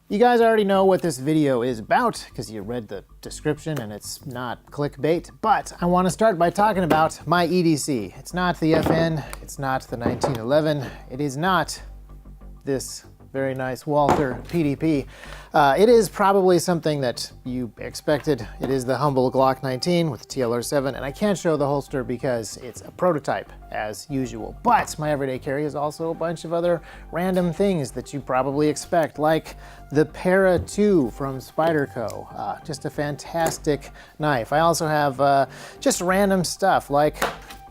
You guys already know what this video is about because you read the description and it's not clickbait, but I want to start by talking about my EDC. It's not the FN, it's not the 1911, it is not this very nice Walther PDP. It is probably something that you expected. It is the humble Glock 19 with the TLR7, and I can't show the holster because it's a prototype as usual. But my everyday carry is also a bunch of other random things that you probably expect, like the Para 2 from Spyderco. Just a fantastic knife. I also have just random stuff like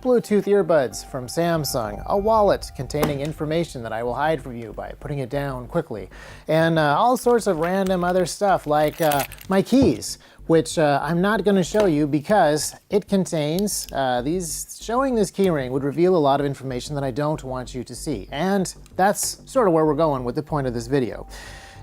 Bluetooth earbuds from Samsung, a wallet containing information that I will hide from you by putting it down quickly, and all sorts of random other stuff like my keys, which I'm not going to show you because it contains showing this keyring would reveal a lot of information that I don't want you to see, and that's sort of where we're going with the point of this video.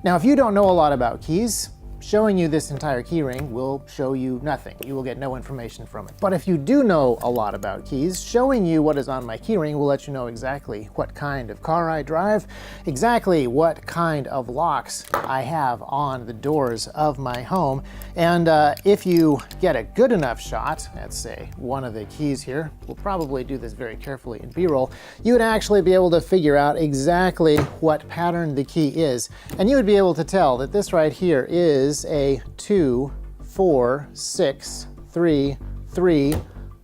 Now, if you don't know a lot about keys, showing you this entire keyring will show you nothing. You will get no information from it. But if you do know a lot about keys, showing you what is on my keyring will let you know exactly what kind of car I drive, exactly what kind of locks I have on the doors of my home. And if you get a good enough shot at, say, one of the keys here, we'll probably do this very carefully in B-roll, you would actually be able to figure out exactly what pattern the key is. And you would be able to tell that this right here is a 2, 4, 6, 3, 3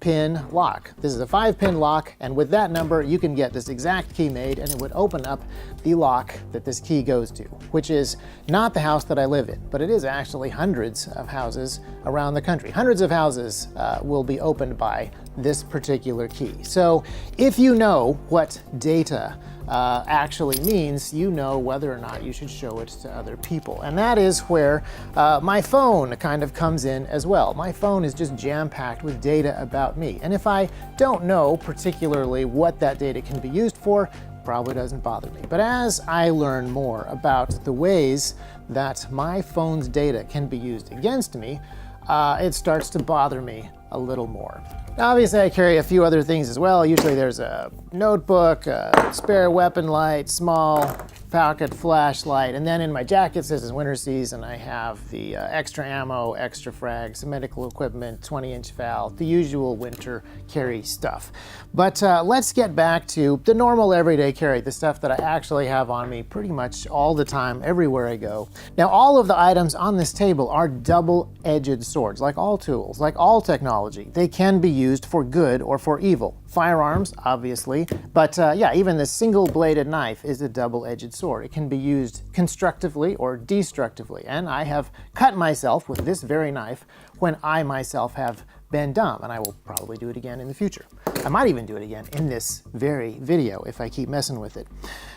pin lock. This is a 5-pin lock, and with that number you can get this exact key made, and it would open up the lock that this key goes to, which is not the house that I live in, but it is actually hundreds of houses around the country. Hundreds of houses will be opened by this particular key. So if you know what data actually means, you know whether or not you should show it to other people. And that is where my phone kind of comes in as well. My phone is just jam-packed with data about me. And if I don't know particularly what that data can be used for, it probably doesn't bother me. But as I learn more about the ways that my phone's data can be used against me, it starts to bother me a little more. Now, obviously, I carry a few other things as well. Usually there's a notebook, a spare weapon light, small pocket flashlight, and then in my jacket, since it's winter season, I have the extra ammo, extra frags, medical equipment, 20-inch FAL, the usual winter carry stuff. But let's get back to the normal everyday carry, the stuff that I actually have on me pretty much all the time, everywhere I go. Now, all of the items on this table are double-edged swords, like all tools, like all technology. They can be used for good or for evil. Firearms, obviously, but yeah, even this single-bladed knife is a double-edged sword. It can be used constructively or destructively, and I have cut myself with this very knife when I myself have been dumb, and I will probably do it again in the future. I might even do it again in this very video if I keep messing with it.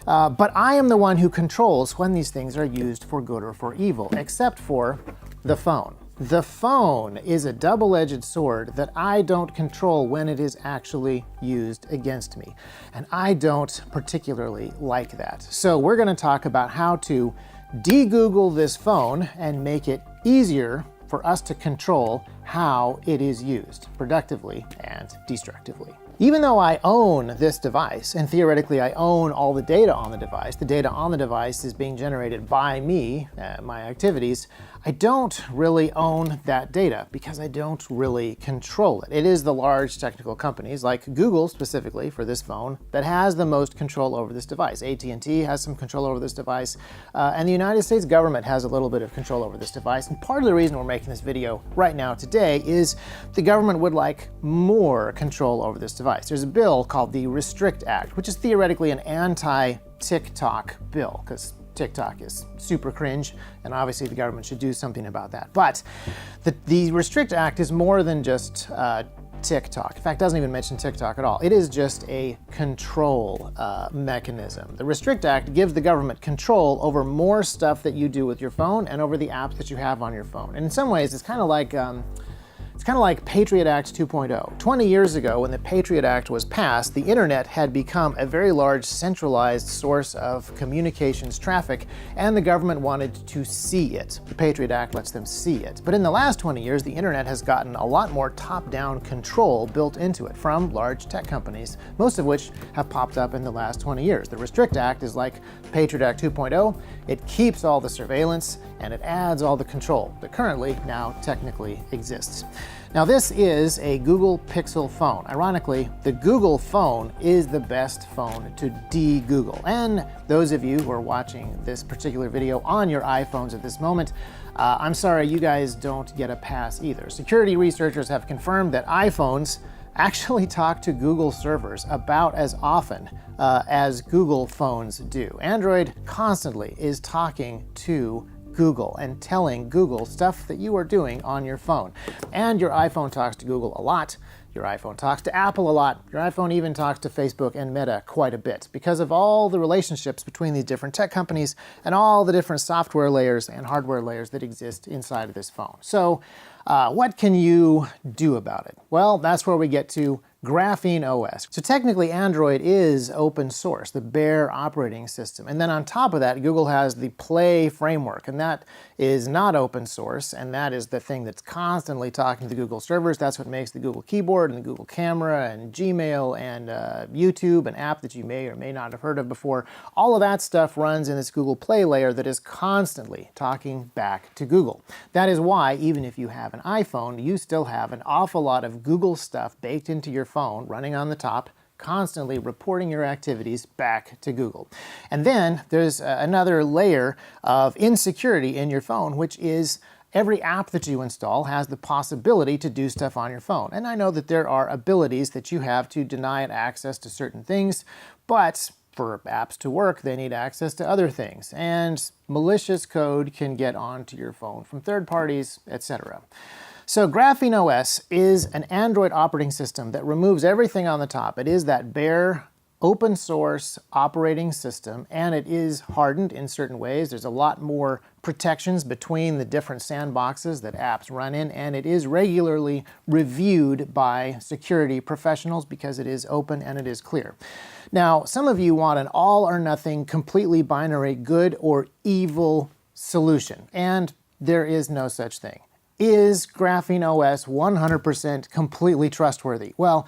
But I am the one who controls when these things are used for good or for evil, except for the phone. The phone is a double-edged sword that I don't control when it is actually used against me. And I don't particularly like that. So we're going to talk about how to DeGoogle this phone and make it easier for us to control how it is used productively and destructively. Even though I own this device, and theoretically I own all the data on the device is being generated by me, my activities, I don't really own that data because I don't really control it. It is the large technical companies, like Google specifically for this phone, that has the most control over this device. AT&T has some control over this device, and the United States government has a little bit of control over this device. And part of the reason we're making this video right now today is the government would like more control over this device. There's a bill called the Restrict Act, which is theoretically an anti-TikTok bill, because TikTok is super cringe, and obviously the government should do something about that. But the Restrict Act is more than just TikTok. In fact, it doesn't even mention TikTok at all. It is just a control mechanism. The Restrict Act gives the government control over more stuff that you do with your phone and over the apps that you have on your phone. And in some ways, it's kind of like It's kind of like Patriot Act 2.0. 20 years ago, when the Patriot Act was passed, the internet had become a very large centralized source of communications traffic, and the government wanted to see it. The Patriot Act lets them see it. But in the last 20 years, the internet has gotten a lot more top-down control built into it from large tech companies, most of which have popped up in the last 20 years. The Restrict Act is like Patriot Act 2.0. It keeps all the surveillance and it adds all the control that currently now technically exists. Now this is a Google Pixel phone. Ironically, the Google phone is the best phone to de-Google. And those of you who are watching this particular video on your iPhones at this moment, I'm sorry, you guys don't get a pass either. Security researchers have confirmed that iPhones actually talk to Google servers about as often as Google phones do. Android constantly is talking to Google and telling Google stuff that you are doing on your phone. And your iPhone talks to Google a lot. Your iPhone talks to Apple a lot. Your iPhone even talks to Facebook and Meta quite a bit because of all the relationships between these different tech companies and all the different software layers and hardware layers that exist inside of this phone. So what can you do about it? Well, that's where we get to Graphene OS. So technically Android is open source, the bare operating system. And then on top of that, Google has the Play framework, and that is not open source, and that is the thing that's constantly talking to the Google servers. That's what makes the Google keyboard and the Google camera and Gmail and YouTube, an app that you may or may not have heard of before. All of that stuff runs in this Google Play layer that is constantly talking back to Google. That is why, even if you have an iPhone, you still have an awful lot of Google stuff baked into your phone running on the top, constantly reporting your activities back to Google. And then there's another layer of insecurity in your phone, which is every app that you install has the possibility to do stuff on your phone. And I know that there are abilities that you have to deny it access to certain things, but for apps to work, they need access to other things. And malicious code can get onto your phone from third parties, etc. So Graphene OS is an Android operating system that removes everything on the top. It is that bare open source operating system, and it is hardened in certain ways. There's a lot more protections between the different sandboxes that apps run in, and it is regularly reviewed by security professionals because it is open and it is clear. Now, some of you want an all or nothing, completely binary, good or evil solution, and there is no such thing. Is Graphene OS 100% completely trustworthy? Well,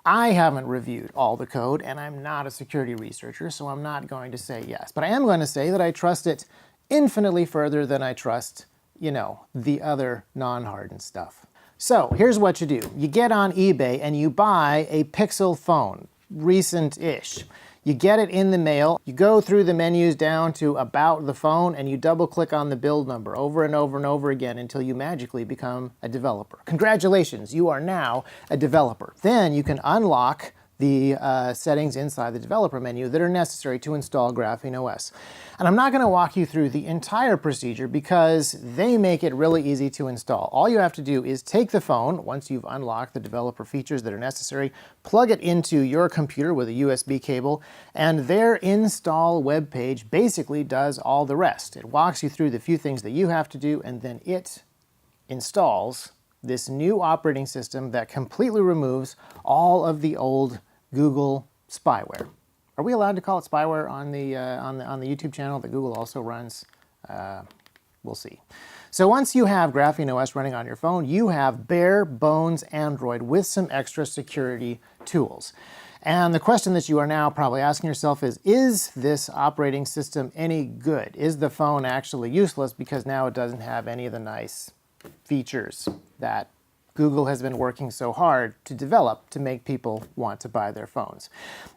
I haven't reviewed all the code, and I'm not a security researcher, so I'm not going to say yes. But I am going to say that I trust it infinitely further than I trust, you know, the other non-hardened stuff. So here's what you do. You get on eBay and you buy a Pixel phone, recent-ish. You get it in the mail, you go through the menus down to About the Phone, and you double-click on the build number over and over and over again until you magically become a developer. Congratulations, you are now a developer. Then you can unlock the settings inside the developer menu that are necessary to install Graphene OS. And I'm not going to walk you through the entire procedure because they make it really easy to install. All you have to do is take the phone, once you've unlocked the developer features that are necessary, plug it into your computer with a USB cable, and their install web page basically does all the rest. It walks you through the few things that you have to do, and then it installs this new operating system that completely removes all of the old Google spyware. Are we allowed to call it spyware on the YouTube channel that Google also runs? We'll see. So once you have Graphene OS running on your phone, you have bare bones Android with some extra security tools. And the question that you are now probably asking yourself is this operating system any good? Is the phone actually useless because now it doesn't have any of the nice features that Google has been working so hard to develop to make people want to buy their phones?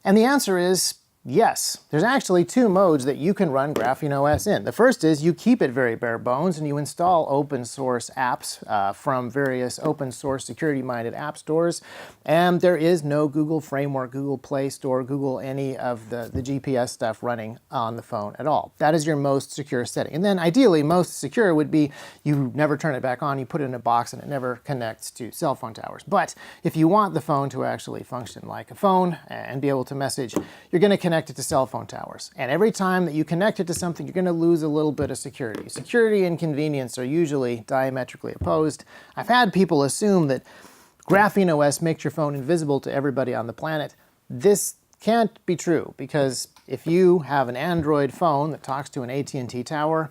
And the answer is yes. There's actually two modes that you can run Graphene OS in. The first is you keep it very bare bones and you install open source apps from various open source security-minded app stores, and there is no Google framework, Google Play Store, Google any of the GPS stuff running on the phone at all. That is your most secure setting. And then ideally, most secure would be you never turn it back on, you put it in a box and it never connects to cell phone towers. But if you want the phone to actually function like a phone and be able to message, you're going to connect connected to cell phone towers. And every time that you connect it to something, you're going to lose a little bit of security. Security and convenience are usually diametrically opposed. I've had people assume that Graphene OS makes your phone invisible to everybody on the planet. This can't be true, because if you have an Android phone that talks to an AT&T tower,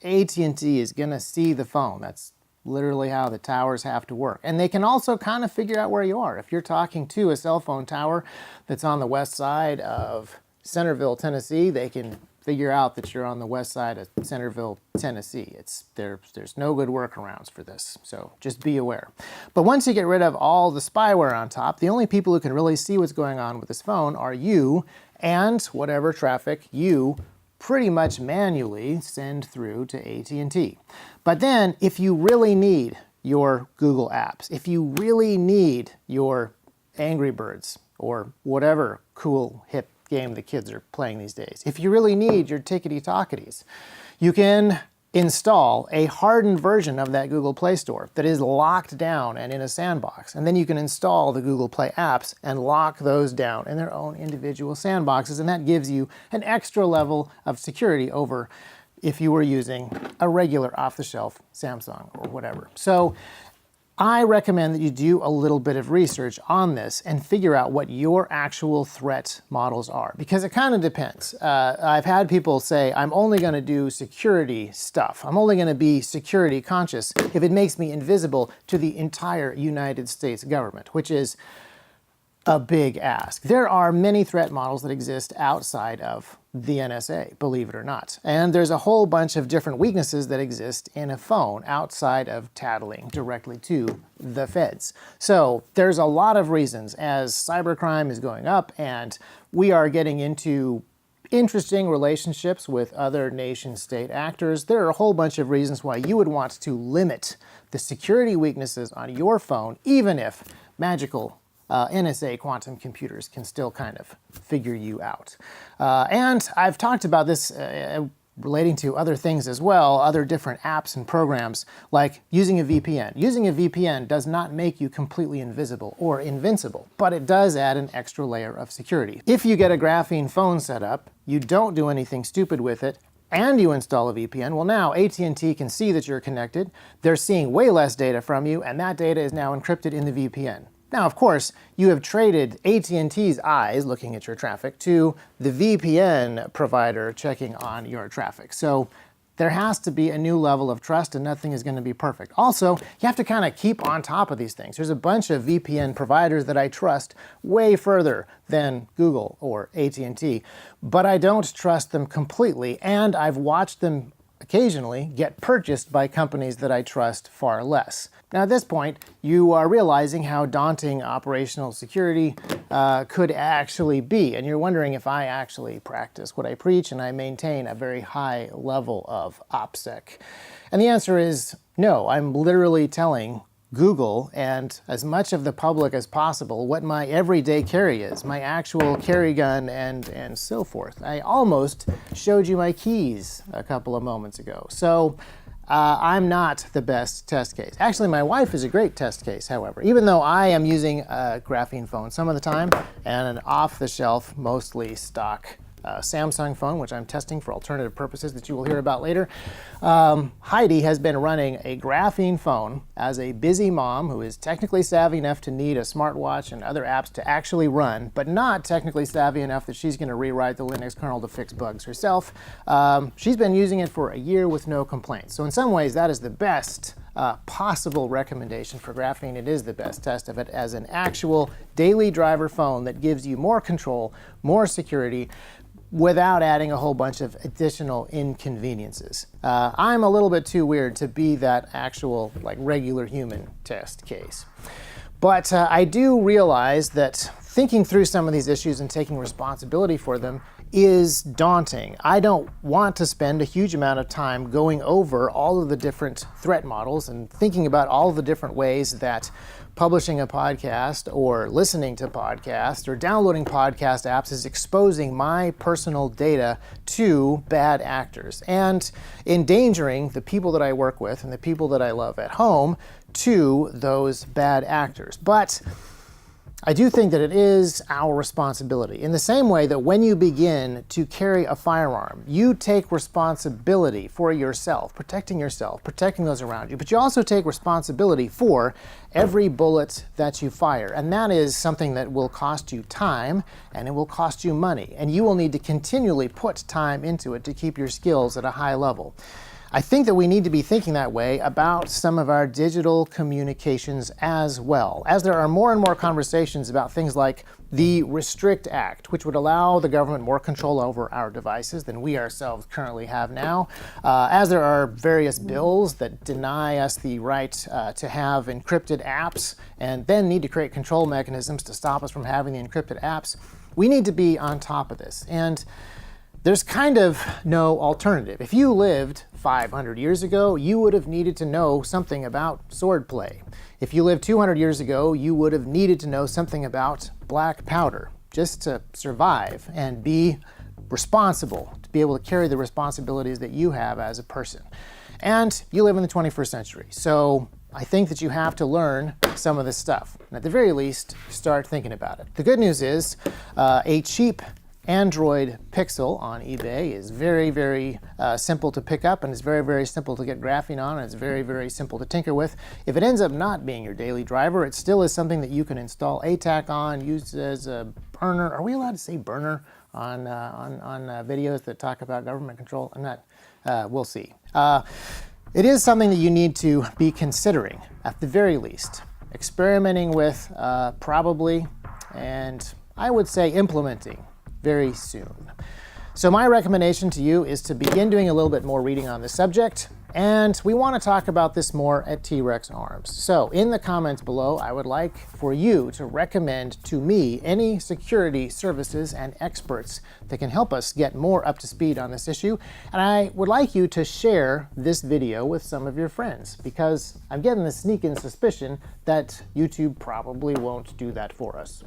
AT&T is going to see the phone. That's literally how the towers have to work. And they can also kind of figure out where you are. If you're talking to a cell phone tower that's on the west side of Centerville, Tennessee, they can figure out that you're on the west side of Centerville, Tennessee. There's no good workarounds for this, so just be aware. But once you get rid of all the spyware on top, the only people who can really see what's going on with this phone are you and whatever traffic you pretty much manually send through to AT&T. But then, if you really need your Google apps, if you really need your Angry Birds or whatever cool, hip game the kids are playing these days, if you really need your tickety-tocketies, you can install a hardened version of that Google Play Store that is locked down and in a sandbox. And then you can install the Google Play apps and lock those down in their own individual sandboxes, and that gives you an extra level of security over if you were using a regular off-the-shelf Samsung or whatever. So I recommend that you do a little bit of research on this and figure out what your actual threat models are, because it kind of depends. I've had people say, I'm only going to do security stuff. I'm only going to be security conscious if it makes me invisible to the entire United States government, which is a big ask. There are many threat models that exist outside of the NSA, believe it or not. And there's a whole bunch of different weaknesses that exist in a phone outside of tattling directly to the feds. So there's a lot of reasons as cybercrime is going up and we are getting into interesting relationships with other nation-state actors. There are a whole bunch of reasons why you would want to limit the security weaknesses on your phone, even if magical NSA quantum computers can still kind of figure you out. And I've talked about this relating to other things as well, other different apps and programs, like using a VPN. Using a VPN does not make you completely invisible or invincible, but it does add an extra layer of security. If you get a Graphene phone set up, you don't do anything stupid with it, and you install a VPN, well now AT&T can see that you're connected, they're seeing way less data from you, and that data is now encrypted in the VPN. Now, of course, you have traded AT&T's eyes looking at your traffic to the VPN provider checking on your traffic. So there has to be a new level of trust, and nothing is going to be perfect. Also, you have to kind of keep on top of these things. There's a bunch of VPN providers that I trust way further than Google or AT&T, but I don't trust them completely, and I've watched them occasionally get purchased by companies that I trust far less. Now at this point, you are realizing how daunting operational security could actually be, and you're wondering if I actually practice what I preach and I maintain a very high level of OPSEC. And the answer is no. I'm literally telling Google and as much of the public as possible what my everyday carry is, my actual carry gun and so forth. I almost showed you my keys a couple of moments ago. So I'm not the best test case. Actually, my wife is a great test case, however. Even though I am using a Graphene phone some of the time and an off-the-shelf, mostly stock Samsung phone, which I'm testing for alternative purposes that you will hear about later. Heidi has been running a Graphene phone as a busy mom who is technically savvy enough to need a smartwatch and other apps to actually run, but not technically savvy enough that she's going to rewrite the Linux kernel to fix bugs herself. She's been using it for a year with no complaints. So in some ways, that is the best possible recommendation for Graphene. It is the best test of it as an actual daily driver phone that gives you more control, more security, without adding a whole bunch of additional inconveniences. I'm a little bit too weird to be that actual, like, regular human test case. But I do realize that thinking through some of these issues and taking responsibility for them is daunting. I don't want to spend a huge amount of time going over all of the different threat models and thinking about all of the different ways that publishing a podcast or listening to podcasts or downloading podcast apps is exposing my personal data to bad actors and endangering the people that I work with and the people that I love at home to those bad actors. But I do think that it is our responsibility. In the same way that when you begin to carry a firearm, you take responsibility for yourself, protecting those around you, but you also take responsibility for every bullet that you fire. And that is something that will cost you time and it will cost you money. And you will need to continually put time into it to keep your skills at a high level. I think that we need to be thinking that way about some of our digital communications as well, as there are more and more conversations about things like the Restrict Act, which would allow the government more control over our devices than we ourselves currently have now, as there are various bills that deny us the right to have encrypted apps and then need to create control mechanisms to stop us from having the encrypted apps. We need to be on top of this. And there's kind of no alternative. If you lived 500 years ago, you would have needed to know something about swordplay. If you lived 200 years ago, you would have needed to know something about black powder just to survive and be responsible, to be able to carry the responsibilities that you have as a person. And you live in the 21st century. So I think that you have to learn some of this stuff. And at the very least, start thinking about it. The good news is a cheap Android Pixel on eBay is very, very simple to pick up, and it's very, very simple to get graphene on, and it's very, very simple to tinker with. If it ends up not being your daily driver, it still is something that you can install ATAC on, use as a burner. Are we allowed to say burner on videos that talk about government control? I'm not. We'll see. It is something that you need to be considering, at the very least. Experimenting with, probably, and I would say implementing very soon. So my recommendation to you is to begin doing a little bit more reading on the subject, and we want to talk about this more at T-Rex Arms. So in the comments below, I would like for you to recommend to me any security services and experts that can help us get more up to speed on this issue. And I would like you to share this video with some of your friends, because I'm getting the sneaking suspicion that YouTube probably won't do that for us.